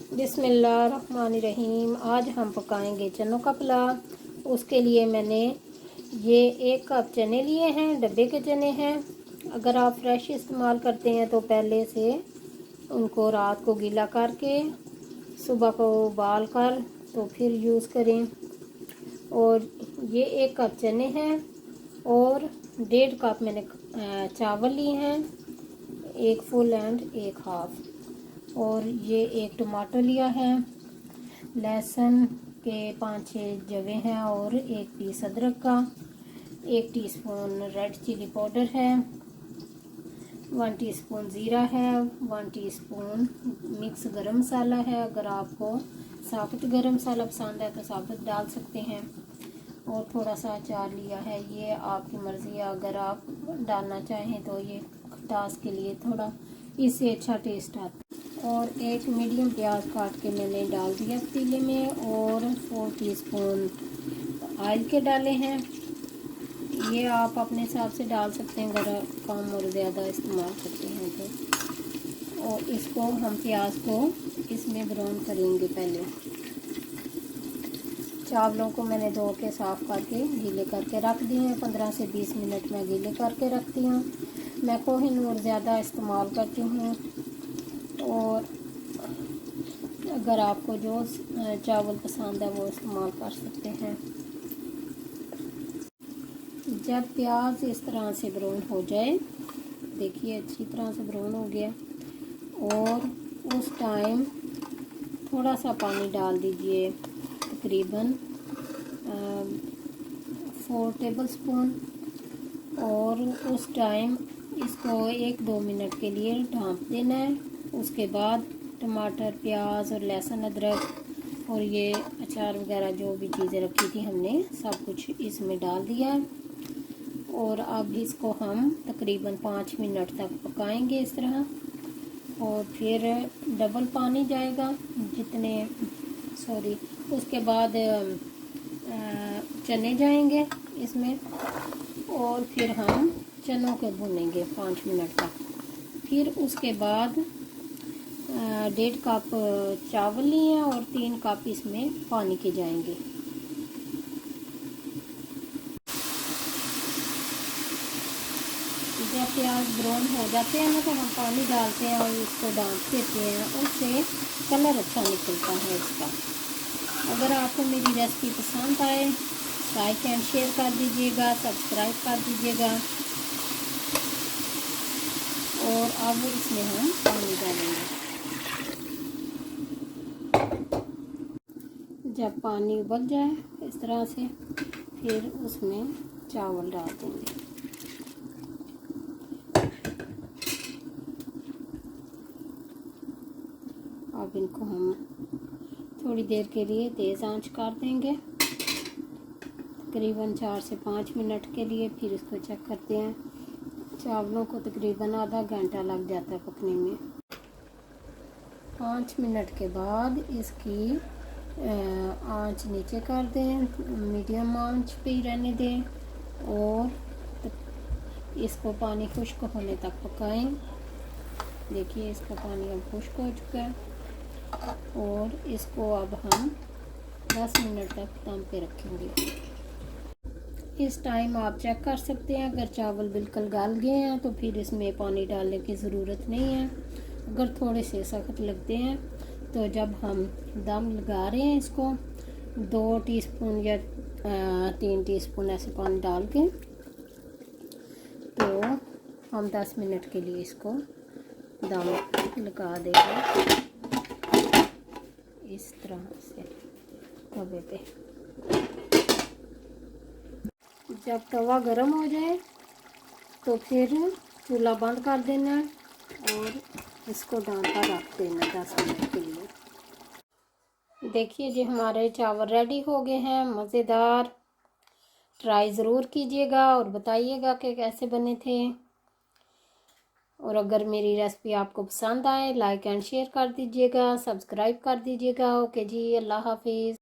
बिस्मिल्लाहिर्रहमानिर्रहीम। आज हम पकाएंगे चनों का पुलाव। उसके लिए मैंने ये 1 कप चने लिए हैं, डब्बे के चने हैं। अगर आप फ्रेश इस्तेमाल करते हैं तो पहले से उनको रात को गीला करके सुबह को उबाल कर तो फिर यूज़ करें। और ये 1 कप चने हैं और 1.5 कप मैंने चावल लिए हैं, 1 फुल एंड 1 हाफ। और ये 1 टमाटर लिया है, लहसुन के 5-6 जवे हैं और 1 पीस अदरक का, 1 टीस्पून रेड चिली पाउडर है, 1 टीस्पून ज़ीरा है, 1 टीस्पून मिक्स गरम मसाला है। अगर आपको साबुत गरम मसाला पसंद है तो साबुत डाल सकते हैं। और थोड़ा सा अचार लिया है, ये आपकी मर्ज़ी है। अगर आप डालना चाहें तो ये खटास के लिए थोड़ा इससे अच्छा टेस्ट आता है। और 1 मीडियम प्याज काट के मैंने डाल दिया पतीले में और 4 टीस्पून ऑयल के डाले हैं। ये आप अपने हिसाब से डाल सकते हैं अगर कम और ज़्यादा इस्तेमाल करते हैं तो। और इसको हम प्याज को इसमें ब्राउन करेंगे। पहले चावलों को मैंने धो के साफ़ करके गीले करके रख दिए हैं। 15 से 20 मिनट में गीले करके रखती हूँ। मैं कोहिनूर ज़्यादा इस्तेमाल करती हूँ। और अगर आपको जो चावल पसंद है वो इस्तेमाल कर सकते हैं। जब प्याज इस तरह से ब्राउन हो जाए, देखिए अच्छी तरह से ब्राउन हो गया, और उस टाइम थोड़ा सा पानी डाल दीजिए, तकरीबन 4 टेबलस्पून। और उस टाइम इसको 1-2 मिनट के लिए ढाँप देना है। उसके बाद टमाटर, प्याज और लहसुन, अदरक और ये अचार वगैरह जो भी चीज़ें रखी थी हमने सब कुछ इसमें डाल दिया है। और अब इसको हम तकरीबन 5 मिनट तक पकाएंगे इस तरह। और फिर डबल पानी जाएगा उसके बाद चने जाएंगे इसमें। और फिर हम चनों के भूनेंगे 5 मिनट तक। फिर उसके बाद 1.5 कप चावल लिए हैं और 3 कप इसमें पानी के जाएंगे। जब प्याज ब्राउन हो जाते हैं ना तो हम पानी डालते हैं और इसको ढाँप देते हैं, उससे कलर अच्छा निकलता है इसका। अगर आपको मेरी रेसिपी पसंद आए लाइक एंड शेयर कर दीजिएगा, सब्सक्राइब कर दीजिएगा। और अब इसमें हम पानी डालेंगे। जब पानी उबल जाए इस तरह से, फिर उसमें चावल डाल देंगे। अब इनको हम थोड़ी देर के लिए तेज़ आंच कर देंगे, तकरीबन 4 से 5 मिनट के लिए। फिर इसको चेक करते हैं। चावलों को तकरीबन आधा घंटा लग जाता है पकने में। 5 मिनट के बाद इसकी आंच नीचे कर दें, मीडियम आंच पे ही रहने दें। और इसको पानी खुश्क होने तक पकाएं। देखिए इसका पानी अब खुश्क हो चुका है। और इसको अब हम 10 मिनट तक दम पे रखेंगे। इस टाइम आप चेक कर सकते हैं, अगर चावल बिल्कुल गल गए हैं तो फिर इसमें पानी डालने की ज़रूरत नहीं है। अगर थोड़े से सख्त लगते हैं तो जब हम दम लगा रहे हैं इसको 2 टीस्पून या 3 टीस्पून ऐसे पानी डाल के, तो हम 10 मिनट के लिए इसको दम लगा देंगे इस तरह से तवे पे। जब तवा गर्म हो जाए तो फिर चूल्हा बंद कर देना और इसको ढाँका रख देना 10 मिनट के लिए। देखिए जी हमारे चावल रेडी हो गए हैं, मज़ेदार। ट्राई ज़रूर कीजिएगा और बताइएगा कि कैसे बने थे। और अगर मेरी रेसिपी आपको पसंद आए लाइक एंड शेयर कर दीजिएगा, सब्सक्राइब कर दीजिएगा। ओके जी, अल्लाह हाफिज़।